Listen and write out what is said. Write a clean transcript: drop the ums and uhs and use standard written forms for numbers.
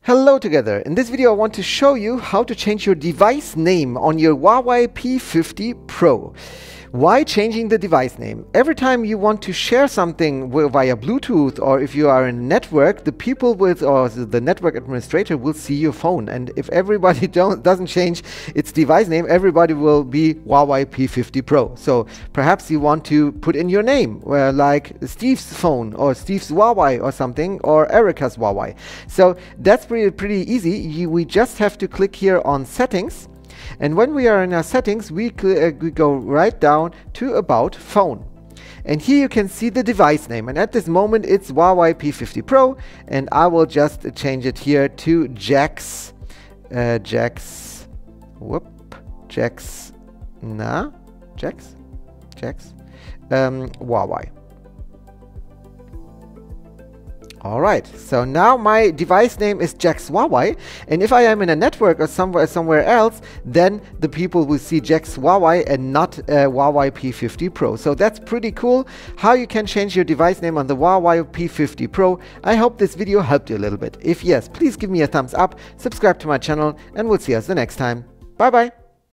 Hello together. In this video I want to show you how to change your device name on your Huawei P50 Pro. Why changing the device name? Every time you want to share something via Bluetooth, or if you are in a network, the people with or the network administrator will see your phone, and if everybody doesn't change its device name, everybody will be Huawei P50 Pro. So perhaps you want to put in your name, like Steve's phone or Steve's Huawei or something, or Erica's Huawei. So that's pretty easy. We just have to click here on settings. And when we are in our settings, we go right down to About Phone. And here you can see the device name. And at this moment, it's Huawei P50 Pro. And I will just change it here to Jax Huawei. Alright, so now my device name is Jax Huawei, and if I am in a network or somewhere else, then the people will see Jax Huawei and not Huawei P50 Pro. So that's pretty cool how you can change your device name on the Huawei P50 Pro. I hope this video helped you a little bit. If yes, please give me a thumbs up, subscribe to my channel, and we'll see us the next time. Bye bye!